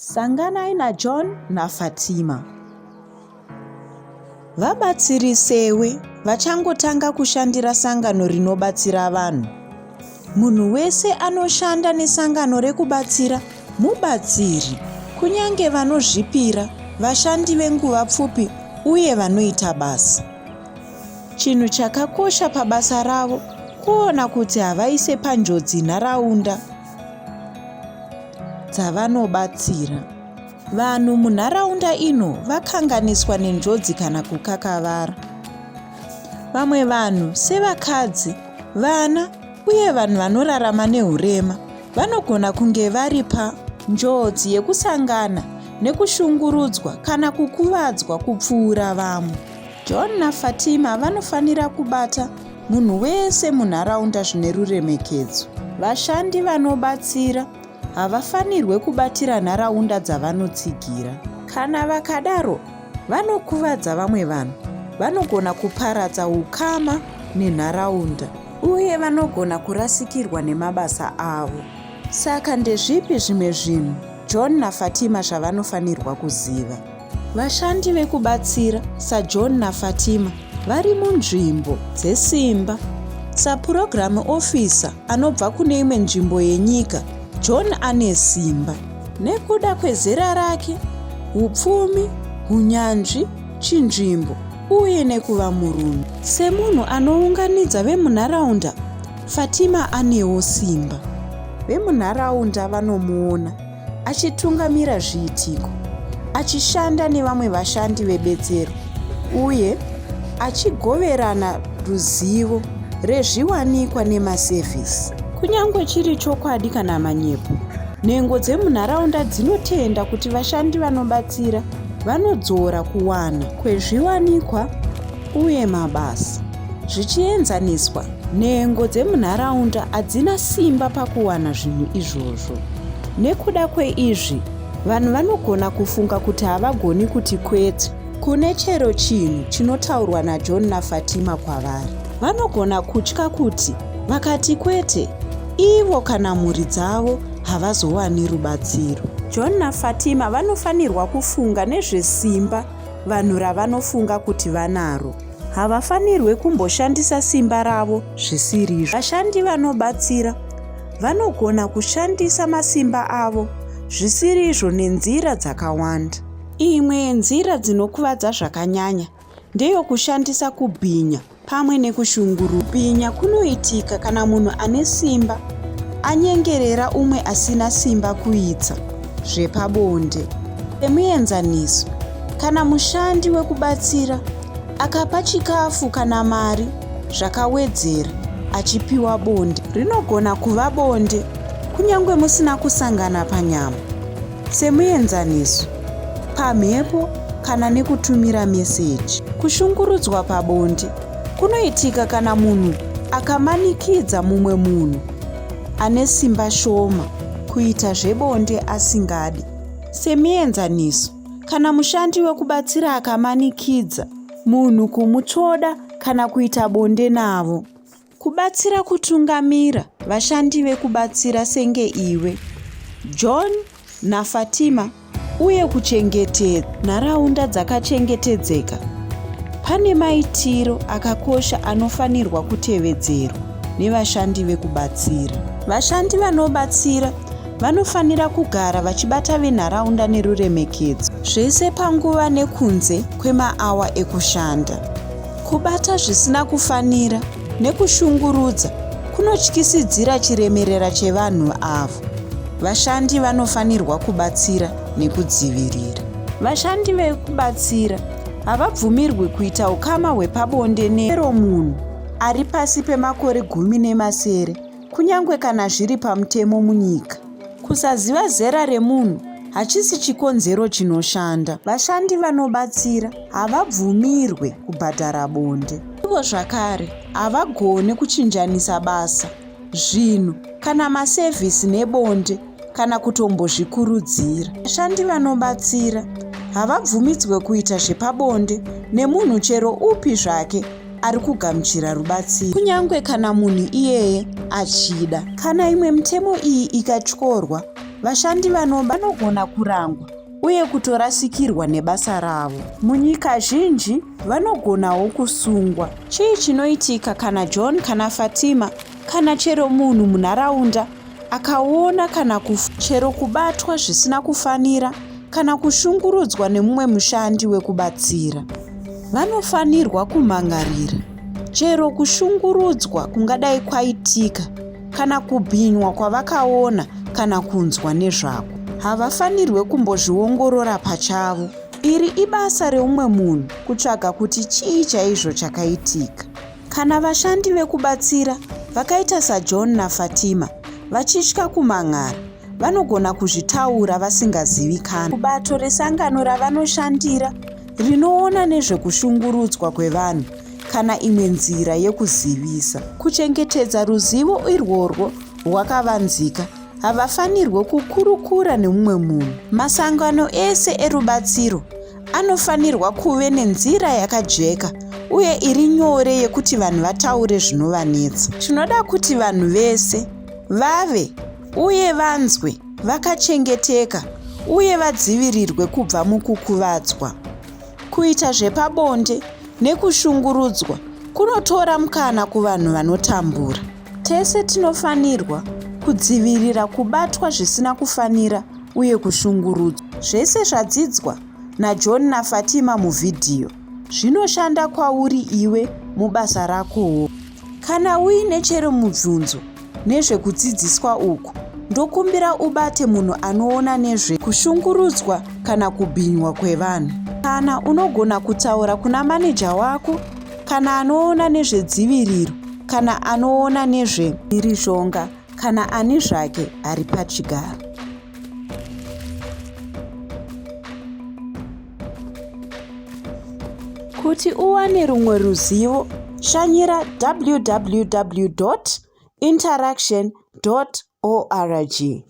Sanganai naJohn naFatima. Vabatsirisewe vachangotanga kushandira sangano rinobatsira vanhu. Munhu wese anoshanda nesangano rekubatsira mubatsiri, kunyange vanozvipira, vashandi venguva pfupi uye vanoita basa. Chinhu chakakosha pabasa ravo kuona kuti havaise panjodzi nharaunda dzavanobatsira. Vanhu munharaunda ino vakanganiswa nenjodzi kana kukakavara. Vamwe vanhu sevakadzi, vana uye vanhu vanorarama nehurema vanogona kunge vari panjodzi yekusangana nekushungurudzwa kana kukuvadzwa kupfuura vamwe. John naFatima vanofanira kubata munhu wese munharaunda zvine ruremekedzo. Vashandi vanobatsira havafanirwe kubatira nharaunda dzavanotsigira. Kana vakadaro, vanokuvadza vamwe vanhu, vanogona kuparadza ukama nenharaunda, uye vanogona kurasikirwa nemabasa avo. Saka ndezvipi zvimwe zvinhu John naFatima zvavanofanirwa kuziva? Vashandi vekubatsira saJohn naFatima vari munzvimbo dzesimba. Sapurogiramu ofisa anobva kune imwe nzvimbo yenyika, John ane simba nekuda kwezera rake, upfumi, unyanzvi, chinzvimbo uye nekuva murume. Semunhu anounganidza vemunharaunda, Fatima anewo simba. Vemunharaunda vanomuona achitungamira zviitiko, achishanda nevamwe vashandi vebetsero uye achigoverana ruzivo rezviwanikwa nemasevhisi. Kunyange chiri chokwadi kana manyepo, nhengo dzemunharaunda dzinotenda kuti vashandi vanobatsira vanodzora kuwana kwezviwanikwa uye mabasa. Zvichienzaniswa, nhengo dzemunharaunda hadzina simba pakuwana zvinhu izvozvo. Nekuda kweizvi, vanhu vanogona kufunga kuti havagoni kuti kwete kune chero chinhu chinotaurwa naJohn naFatima kwavari. Vanogona kutya kuti vakati kwete, ivo kana mhuri dzavo havazowani rubatsiro. John naFatima vanofanirwa kufunga nezvesimba vanhu ravanofunga kuti vanaro. Havafanirwe kumboshandisa simba ravo zvisirizvo. Vashandi vanobatsira vanogona kushandisa masimba avo zvisirizvo nenzira dzakawanda. Imwe yenzira dzinokuvadza zvakanyanya ndeyokushandisa kubhinya pamwe nekushungurudza. Kubhinya kunoitika kana munhu ane simba anyengerera umwe asina simba kuitsa zvepabonde. Semuenzaniso, kana mushandi wekubatsira akapa chikafu kana mari zvakawedzera achipiwa bonde, rinogona kuva bonde kunyange musina kusangana panyama. Semuenzaniso, pamhepo kana nekutumira meseji. Kushungurudzwa pabonde kunoitika kana munhu akamanikidza mumwe munhu ane simba shoma kuita zvebonde asingadi. Semuenzaniso, kana mushandi wekubatsira akamanikidza munhu kumutsvoda kana kuita bonde navo. Kubatsira kutungamira vashandi vekubatsira senge iwe, John naFatima, uye kuchengetedza nharaunda dzakachengetedzeka. Pane maitiro akakosha anofanirwa kutevedzerwa nevashandi vekubatsira. Vashandi vanobatsira vanofanira kugara vachibata venharaunda neruremekedzo, zvese panguva nekunze kwemaawa ekushanda. Kubata zvisina kufanira nekushungurudza kunotyisidzira chiremerera chevanhu avo. Vashandi vanofanirwa kubatsira nekudzivirira. Vashandi vekubatsira havabvumirwi kuita ukama hwepabonde nero munhu ari pasi pemakore 18, kunyange kana zviri pamutemo munyika. Kusaziva zera remunhu hachisi chikonzero chinoshanda. Vashandi vanobatsira havabvumirwe kubhadhara bonde. Ivo zvakare havagoni kuchinjanisa basa, zvinhu kana masevhisi nebonde kana kutombozvikurudzira. Vashandi vanobatsira havabvumidzwe kuita zvepabonde nemunhu chero upi zvake ari kugamuchira rubatsiro, kunyange kana munhu iyeye achida. Kana imwe mitemo iyi ikatyorwa, vashandi vanogona kurangwa uye kutorasikirwa nebasa ravo. Munyika zhinji vanogonawo kusungwa. Chii chinoitika kana John kana Fatima kana chero munhu munharaunda akaona kana chero kubatwa zvisina kufanira kana kushungurudzwa nemumwe mushandi wekubatsira? Vanofanirwa kumangarira. Chero kushungurudzwa kungadai kwaitika kana kubhinywa kwavakaona kana kunzwa nezvako, havafanirwe kumbozviongorora pachavo. Iri ibasa reumwe munhu kutsvaga kuti chii chaizvo chakaitika. Kana vashandi vekubatsira vakaita saJohn naFatima vachitya kumangara, vanogona kuzvitaura vasingazivikani. Kubato resangano ravanoshandira rinoona nezvekushungurudzwa kwevanhu kana imwe nzira yekuzivisa. Kuchengetedza ruzivo irworwo rwakavanzika, havafanirwe kukurukura nemumwe munhu. Masangano ese erubatsiro anofanirwa kuve nenzira yakajeka uye iri nyore yekuti vanhu vataure zvinovanetsa. Tinoda kuti vanhu vese vave uye vanzwe vakachengeteka uye vadzivirirwe kubva mukukuvadzwa. Kuita zvepabonde nekushungurudzwa kunotora mukana kuvanhu vanotambura. Tese tinofanirwa kudzivirira kubatwa zvisina kufanira uye kushungurudzwa. Zvese zvadzidzwa naJohn naFatima muvhidhiyo zvinoshanda kwauri iwe mubasa rakowo. Kana uine chero mubvunzo nezvekudzidziswa uku, ndokumbira ubate munhu anoona nezvekushungurudzwa kana kubhinywa kwevanhu. Kana unogona kutaura kuna maneja wako, kana anoona nezvedziviriro, kana anoona nezvemhirizhonga, kana ani zvake ari pachigaro. Kuti uwane rumwe ruzivo, shanyira www.interaction.org.